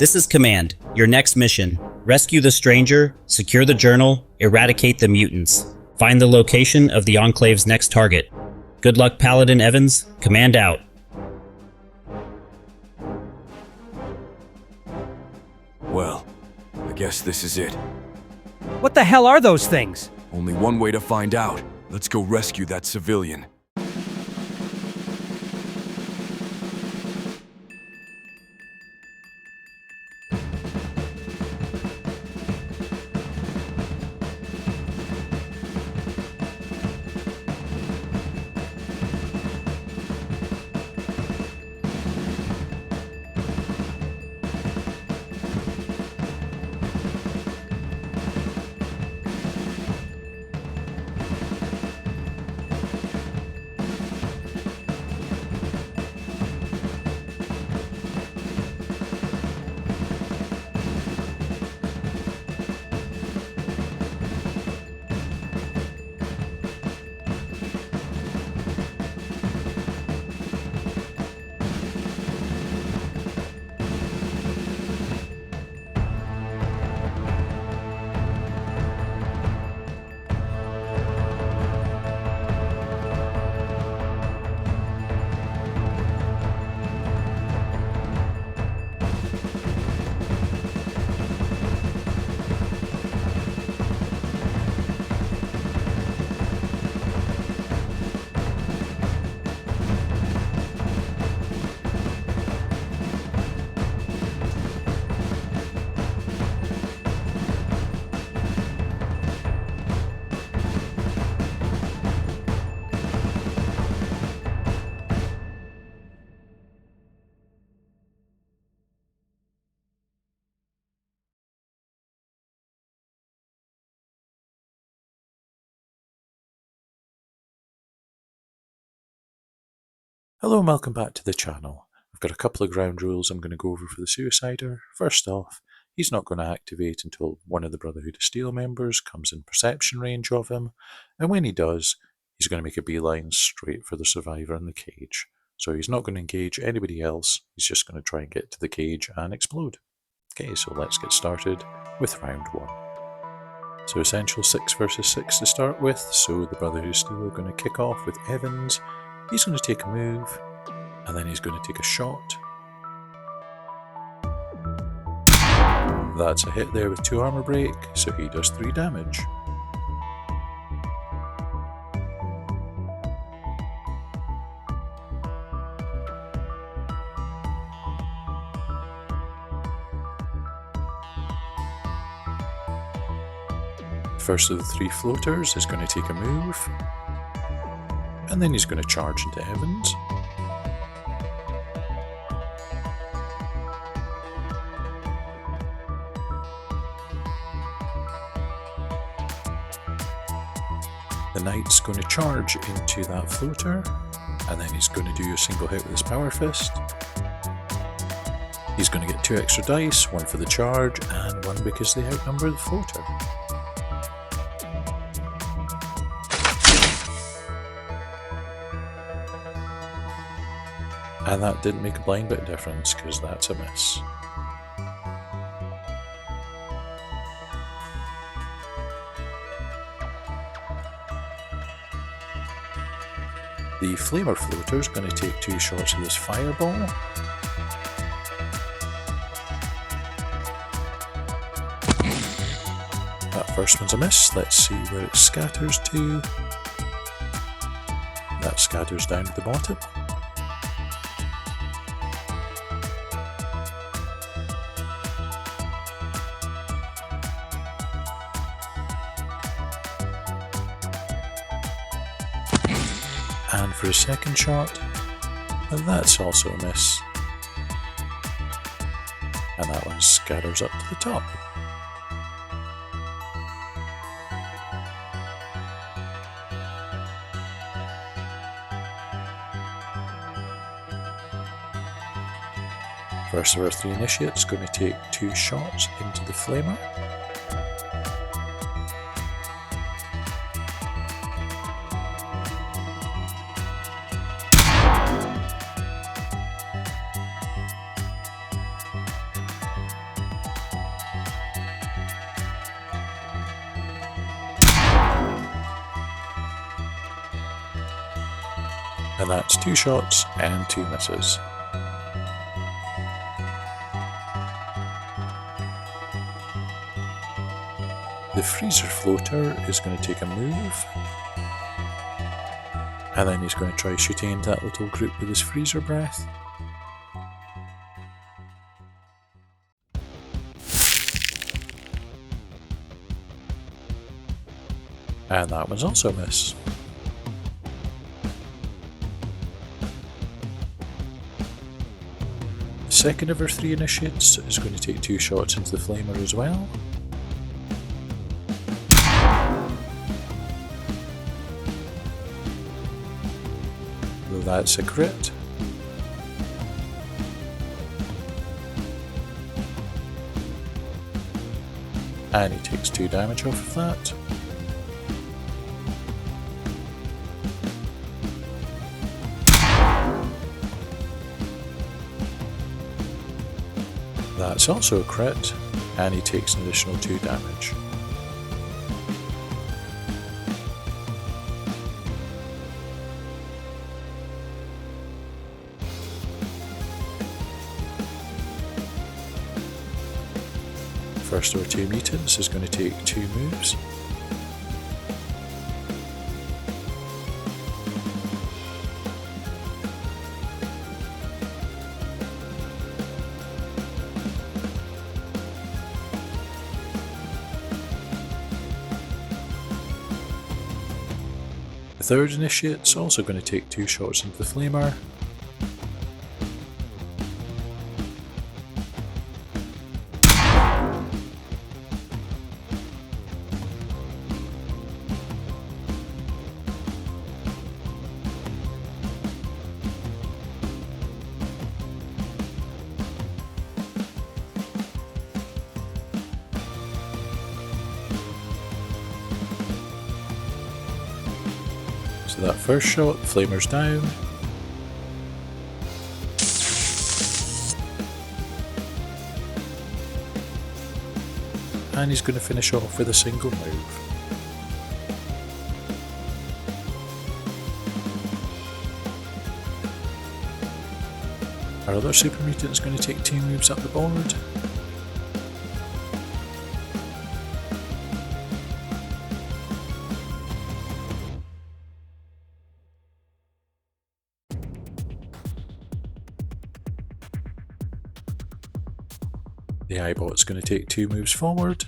This is Command, your next mission. Rescue the stranger, secure the journal, eradicate the mutants. Find the location of the Enclave's next target. Good luck, Paladin Evans. Command out. Well, I guess this is it. What the hell are those things? Only one way to find out. Let's go rescue that civilian. Hello and welcome back to the channel. I've got a couple of ground rules I'm going to go over for the Suicider. First off, he's not going to activate until one of the Brotherhood of Steel members comes in perception range of him, and when he does, he's going to make a beeline straight for the survivor in the cage. So he's not going to engage anybody else, he's just going to try and get to the cage and explode. Okay, so let's get started with round 1. So essential 6 versus 6 to start with, so the Brotherhood of Steel are going to kick off with Evans. He's going to take a move, and then he's going to take a shot. That's a hit there with 2 armor break, so he does 3 damage. First of the 3 floaters is going to take a move, and then he's going to charge into Evans. The Knight's going to charge into that floater, and then he's going to do a single hit with his Power Fist. He's going to get 2 extra dice, 1 for the charge, and 1 because they outnumber the floater. And that didn't make a blind bit of difference, because that's a miss. The Flamer Floater is going to take 2 shots of this Fireball. That first one's a miss. Let's see where it scatters to. That scatters down to the bottom. And for a second shot, that's also a miss. And that one scatters up to the top. First of our 3 initiates going to take 2 shots into the Flamer. And that's 2 shots and 2 misses. The freezer floater is going to take a move, and then he's going to try shooting into that little group with his freezer breath. And that one's also a miss. The second of our 3 initiates is going to take 2 shots into the flamer as well. That's a crit. And he takes 2 damage off of that. That's also a crit, and he takes an additional 2 damage. First of our 2 mutants is going to take 2 moves. The third initiate's also going to take 2 shots into the flamer. So that first shot, flamer's down. And he's going to finish off with a single move. Our other super mutant is going to take 2 moves up the board. The eyebot's going to take 2 moves forward.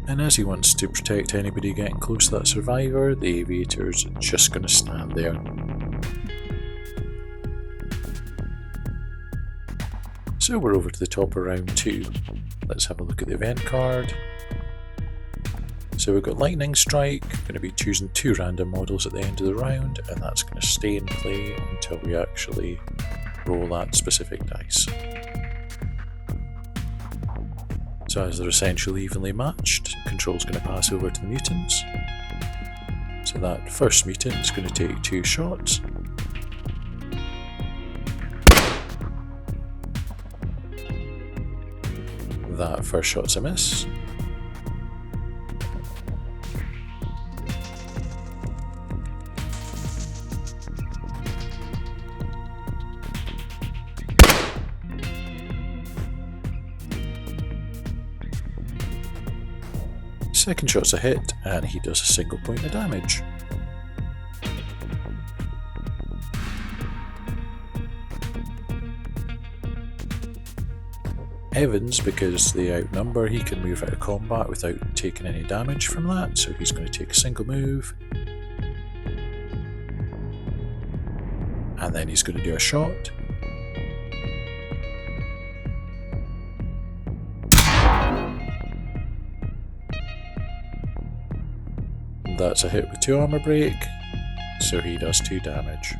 And as he wants to protect anybody getting close to that survivor, the aviator's just going to stand there. So we're over to the top of round 2. Let's have a look at the event card. So we've got Lightning Strike, going to be choosing 2 random models at the end of the round, and that's going to stay in play until we actually roll that specific dice. So as they're essentially evenly matched, control's going to pass over to the mutants. So that first mutant is going to take 2 shots. That first shot's a miss. Second shot's a hit, and he does a single point of damage. Evans, because they outnumber, he can move out of combat without taking any damage from that, so he's going to take a single move. And then he's going to do a shot. That's a hit with 2 armor break, so he does 2 damage.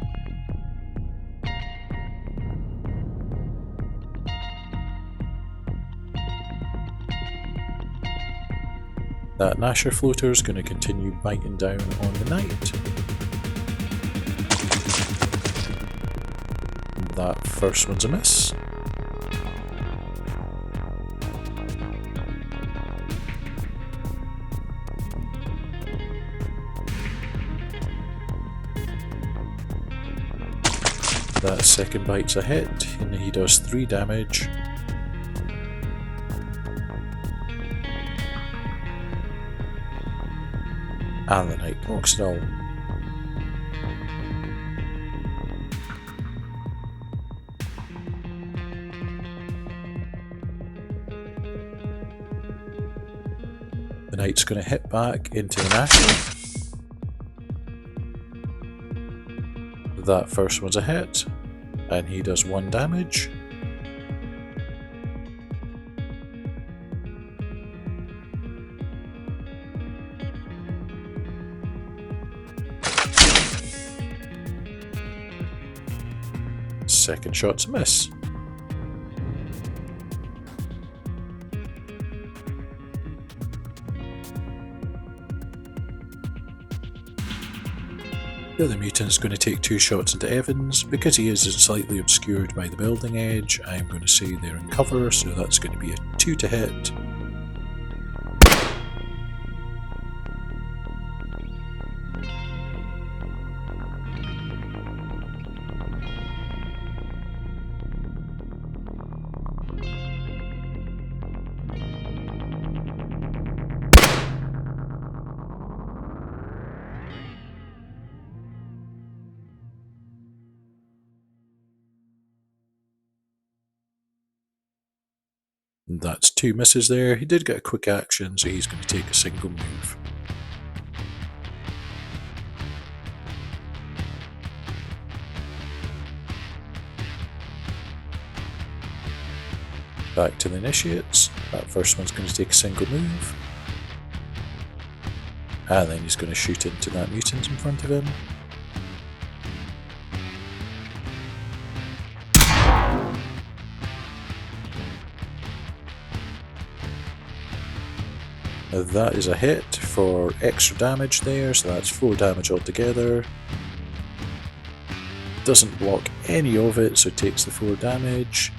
That Nasher floater is going to continue biting down on the knight. That first one's a miss. That second bite's a hit, and he does 3 damage. And the knight knocks it all. The knight's going to hit back into the national. That first one's a hit, and he does 1 damage. Second shot's a miss. The other mutant's going to take 2 shots into Evans. Because he is slightly obscured by the building edge, I'm going to say they're in cover, so that's going to be a 2 to hit. That's 2 misses there. He did get a quick action, so he's going to take a single move. Back to the initiates. That first one's going to take a single move. And then he's going to shoot into that mutant in front of him. That is a hit for extra damage there, so that's 4 damage altogether. Doesn't block any of it, so takes the 4 damage.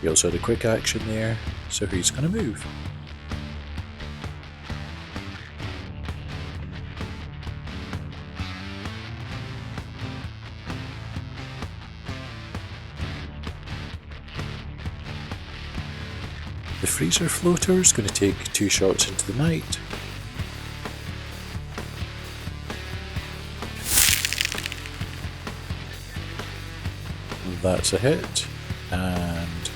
He also had a quick action there, so he's going to move. The freezer floater is going to take 2 shots into the knight. That's a hit, and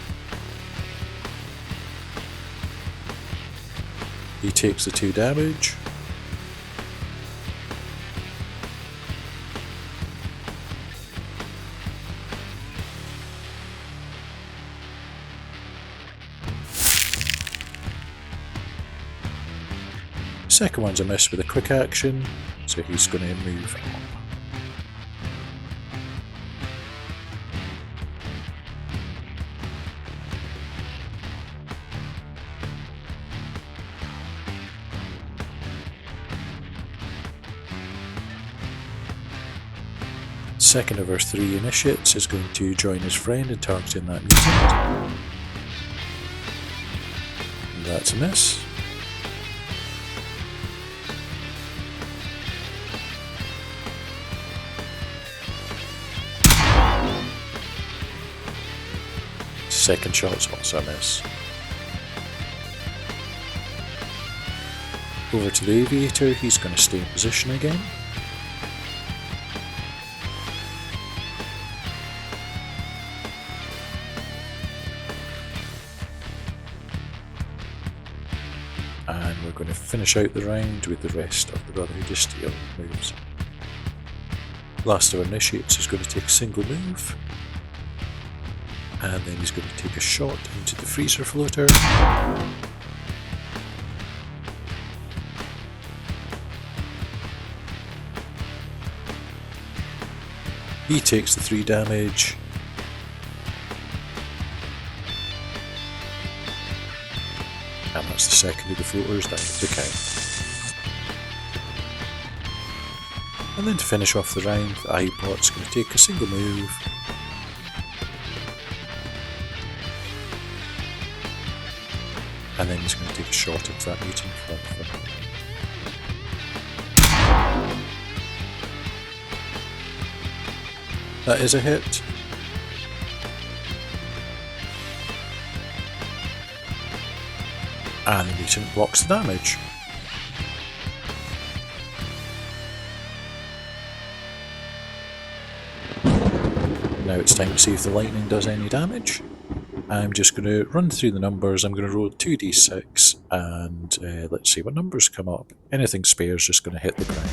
he takes the 2 damage. Second one's a miss with a quick action, so he's going to move on. Second of our 3 initiates is going to join his friend in targeting that mutant. That's a miss. Second shot's also a miss. Over to the aviator, he's going to stay in position again. And we're going to finish out the round with the rest of the Brotherhood of Steel moves. Last of our initiates is going to take a single move. And then he's going to take a shot into the freezer floater. He takes the 3 damage. And that's the second of the floaters down to the count. And then to finish off the round, the iBot's going to take a single move. And then he's going to take a shot into that mutant in front of him. That is a hit. And the mutant blocks the damage. Now it's time to see if the lightning does any damage. I'm just going to run through the numbers. I'm going to roll 2d6 and let's see what numbers come up. Anything spare is just going to hit the ground.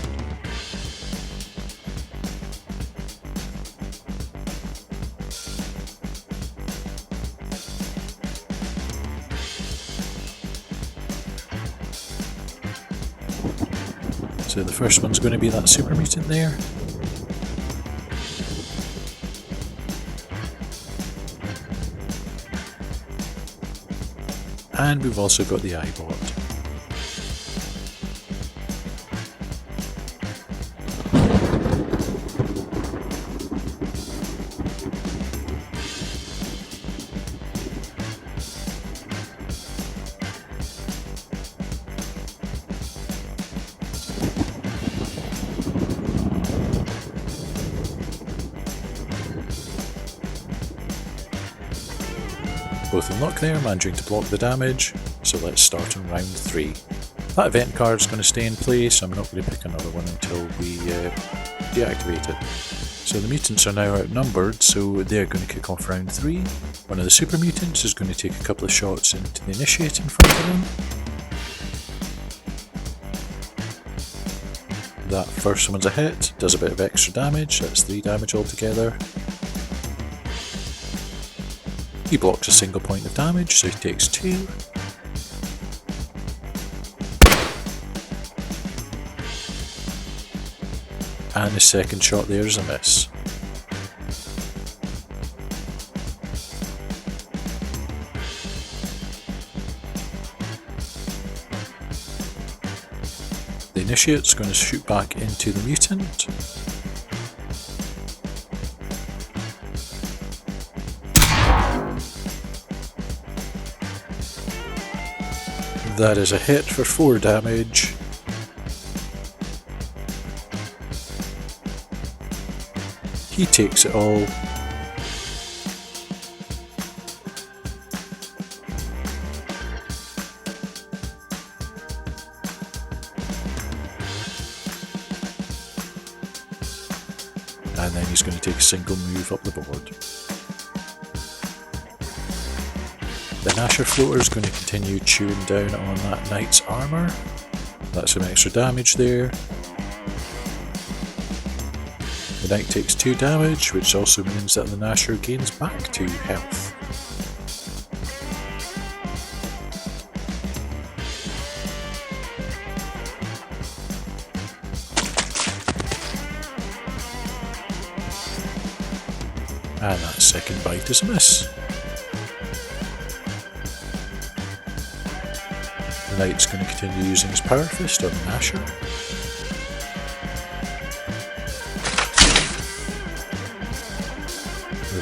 So the first one's going to be that super mutant there. And we've also got the iBot. Both in luck there, managing to block the damage, so let's start on round 3. That event card's going to stay in place, so I'm not going to pick another one until we deactivate it. So the mutants are now outnumbered, so they're going to kick off round 3. One of the super mutants is going to take a couple of shots into the initiate in front of them. That first one's a hit, does a bit of extra damage, that's 3 damage altogether. He blocks a single point of damage, so he takes 2. And his second shot there is a miss. The initiate's going to shoot back into the mutant. That is a hit for 4 damage. He takes it all. And then he's going to take a single move up the board. The Nasher floater is going to continue chewing down on that knight's armour. That's some extra damage there. The knight takes 2 damage, which also means that the Nasher gains back 2 health. And that second bite is a miss. The knight's going to continue using his power fist on the Nasher.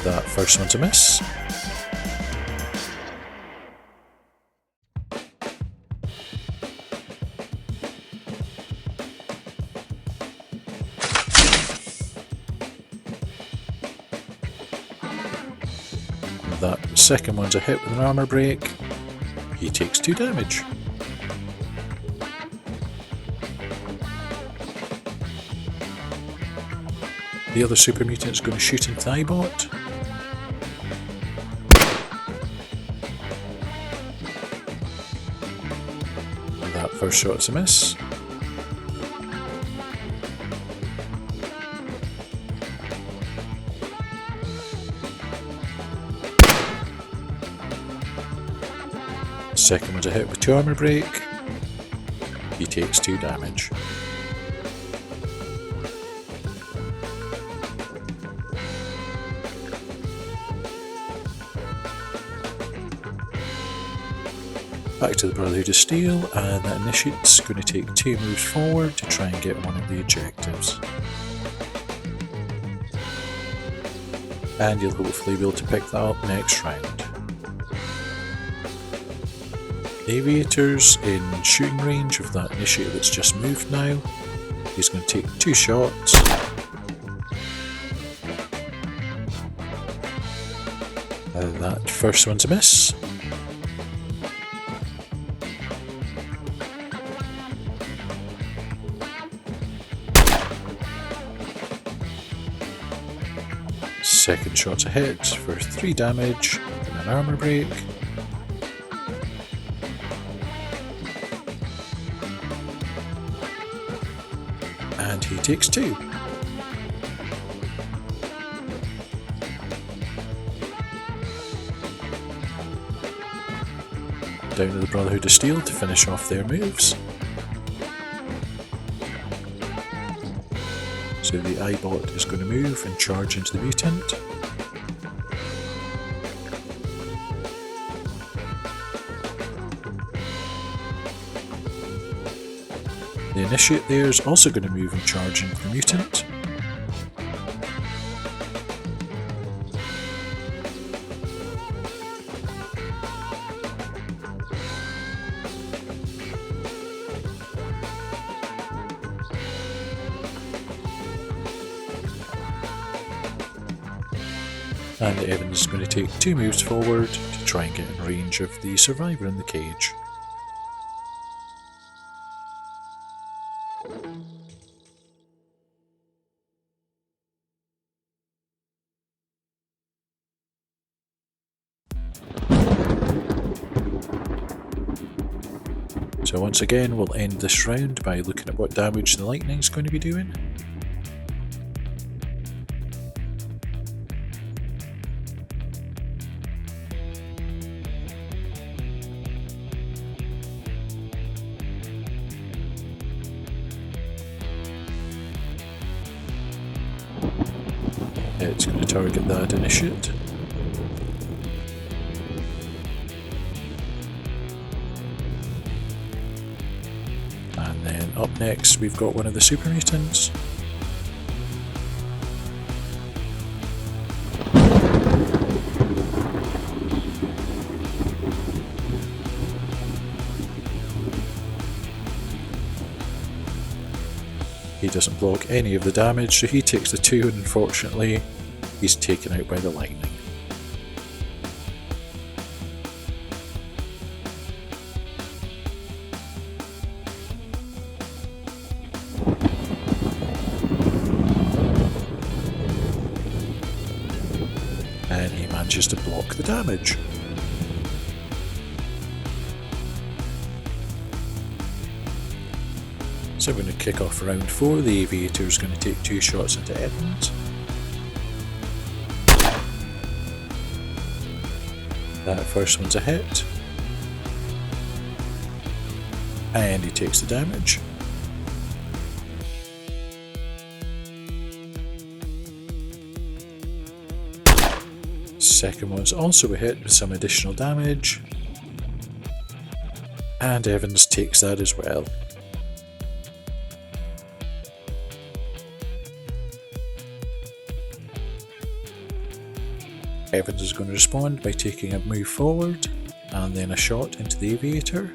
That first one's a miss. That second one's a hit with an armor break. He takes 2 damage. The other super mutant's going to shoot into the iBot. That first shot's a miss. Second one's a hit with 2 armor break. He takes 2 damage. Back to the Brotherhood of Steel, and that initiate's going to take 2 moves forward to try and get one of the objectives. and you'll hopefully be able to pick that up next round. Aviator's in shooting range of that initiator that's just moved now. He's going to take 2 shots. That first one's a miss. Second shot's a hit for 3 damage and an armor break. And he takes 2. Down to the Brotherhood of Steel to finish off their moves. So the iBot is going to move and charge into the mutant. The initiate there is also going to move and charge into the mutant. And Evans is going to take 2 moves forward to try and get in range of the survivor in the cage. So once again we'll end this round by looking at what damage the lightning is going to be doing. It's going to target that initiate. And then up next we've got one of the Super Mutants. He doesn't block any of the damage, so he takes the 2 and unfortunately he's taken out by the lightning. And he manages to block the damage. So we're going to kick off round 4. The Aviator is going to take 2 shots into Evans. That first one's a hit. And he takes the damage. Second one's also a hit with some additional damage. And Evans takes that as well. Evans is going to respond by taking a move forward and then a shot into the Aviator.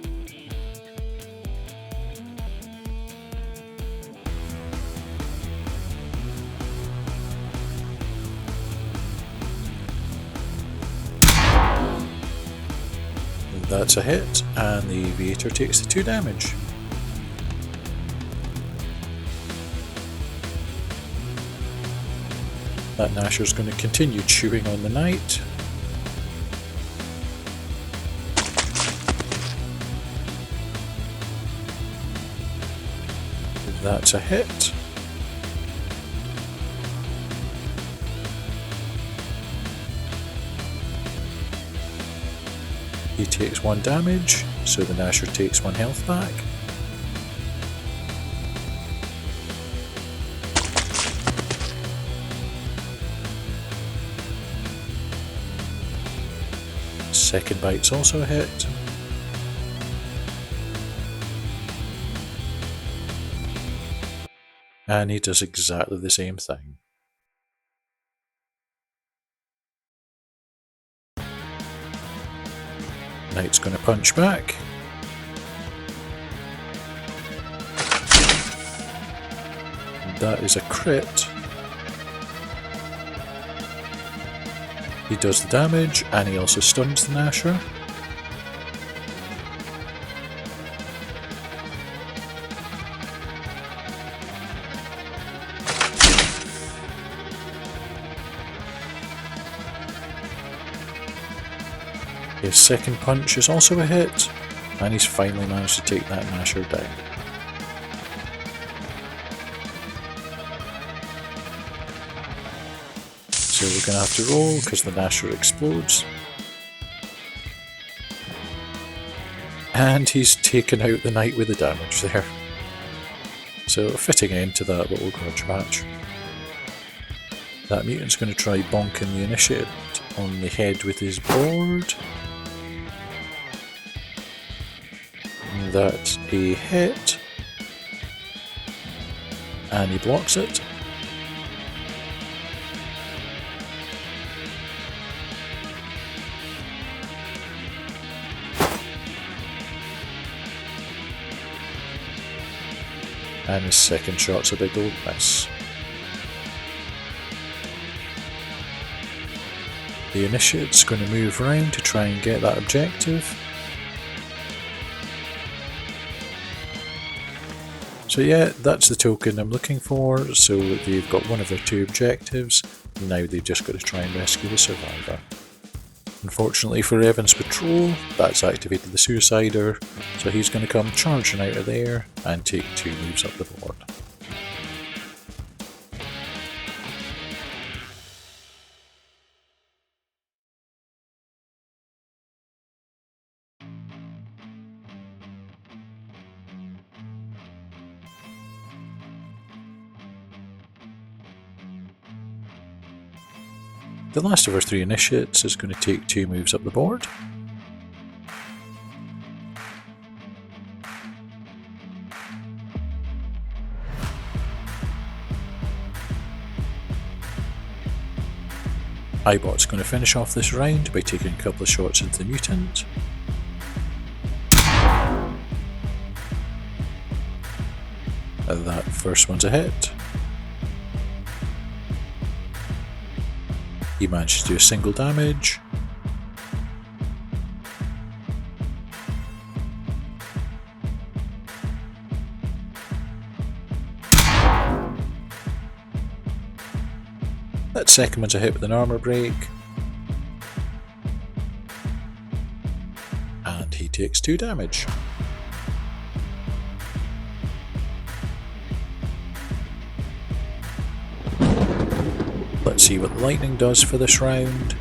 That's a hit, and the Aviator takes the 2 damage. That Gnasher's going to continue chewing on the knight. That's a hit. He takes 1 damage, so the Gnasher takes 1 health back. Second bite's also a hit. And he does exactly the same thing. Knight's going to punch back. That is a crit. He does the damage, and he also stuns the Nasher. His second punch is also a hit, and he's finally managed to take that Nasher down. So we're going to have to roll because the Nasher explodes. And he's taken out the Knight with the damage there. So a fitting end to that little grudge match. That mutant's going to try bonking the initiate on the head with his board. That's a hit. And he blocks it. And his second shot's a big old miss. The initiate's going to move around to try and get that objective. So yeah, that's the token I'm looking for. So they've got one of their two objectives. Now they've just got to try and rescue the survivor. Unfortunately for Evans' patrol, that's activated the Suicider, so he's going to come charging out of there and take 2 moves up the board. The last of our 3 initiates is going to take 2 moves up the board. Eyebot's going to finish off this round by taking a couple of shots into the mutant. And that first one's a hit. He managed to do a single damage. That second one's a hit with an armor break. And he takes 2 damage. Let's see what lightning does for this round.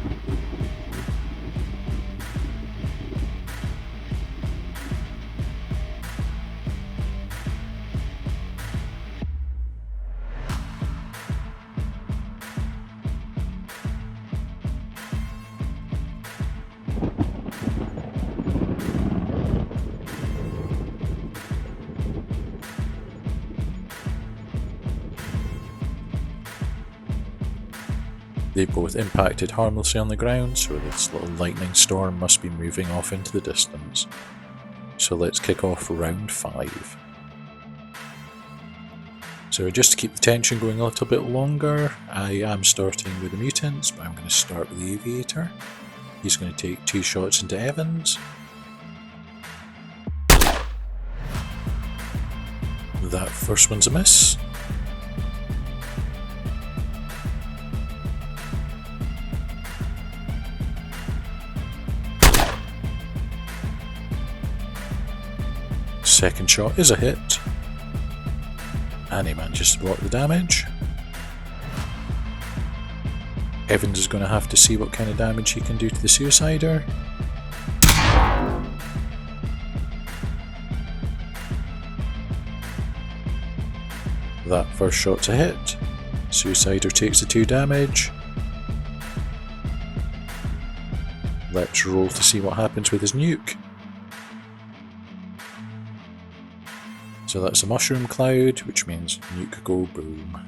They both impacted harmlessly on the ground, so this little lightning storm must be moving off into the distance. So let's kick off round 5. So just to keep the tension going a little bit longer, I am starting with the mutants, but I'm going to start with the aviator. He's going to take 2 shots into Evans. That first one's a miss. Second shot is a hit, and he manages to block the damage. Evans is going to have to see what kind of damage he can do to the Suicider. That first shot's a hit. Suicider takes the 2 damage. Let's roll to see what happens with his nuke. So that's a mushroom cloud, which means nuke go boom.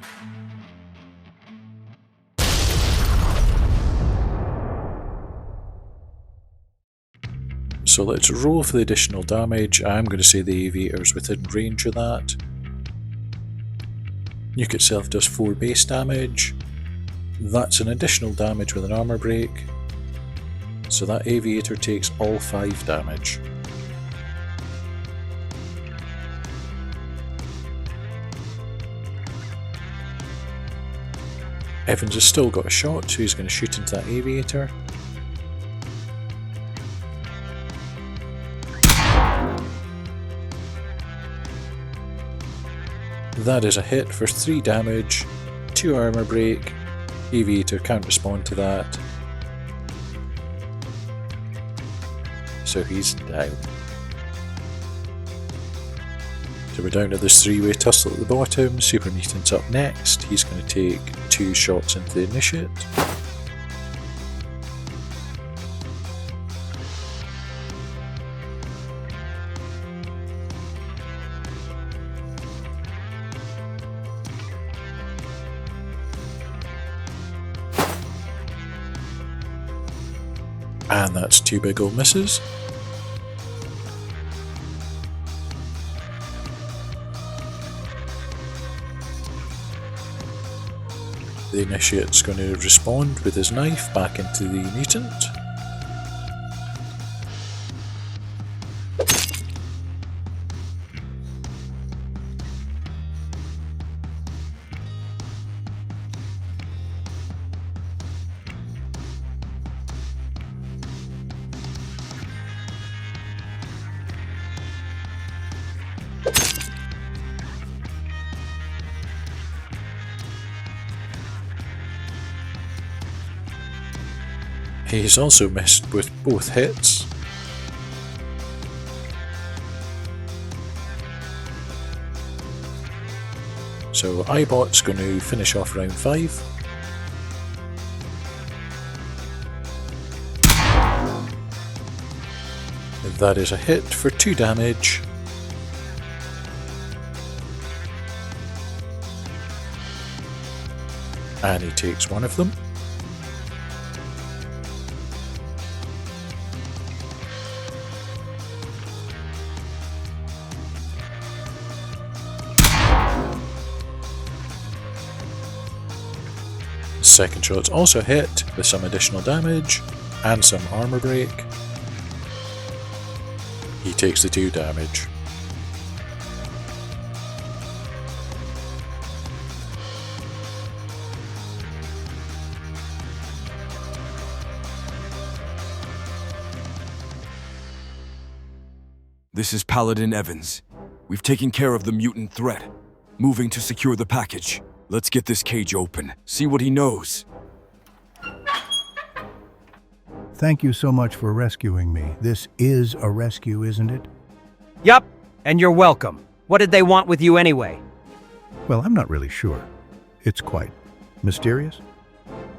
So let's roll for the additional damage. I'm going to say the aviator's within range of that. Nuke itself does 4 base damage. That's an additional damage with an armor break. So that aviator takes all 5 damage. Evans has still got a shot, so he's going to shoot into that aviator. That is a hit for 3 damage, 2 armor break. Aviator can't respond to that. So he's down. So we're down to this 3-way tussle at the bottom. Super Mutants up next. He's going to take 2 shots into the initiate. And that's 2 big old misses. The initiate's going to respond with his knife back into the mutant. He's also missed with both hits. So iBot's going to finish off round 5. That is a hit for 2 damage. And he takes 1 of them. Second shot's also hit with some additional damage and some armor break. He takes the 2 damage. This is Paladin Evans. We've taken care of the mutant threat. Moving to secure the package. Let's get this cage open. See what he knows. Thank you so much for rescuing me. This is a rescue, isn't it? Yup, and you're welcome. What did they want with you anyway? Well, I'm not really sure. It's quite mysterious.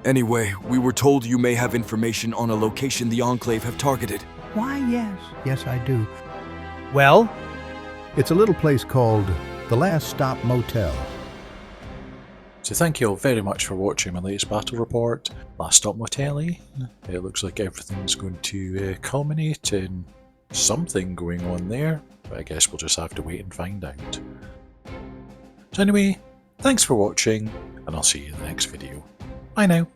Anyway, we were told you may have information on a location the Enclave have targeted. Why, yes. Yes, I do. Well? It's a little place called the Last Stop Motel. So thank you all very much for watching my latest battle report. Last Stop Motel. It looks like everything's going to culminate in something going on there, but I guess we'll just have to wait and find out. So anyway, thanks for watching, and I'll see you in the next video. Bye now.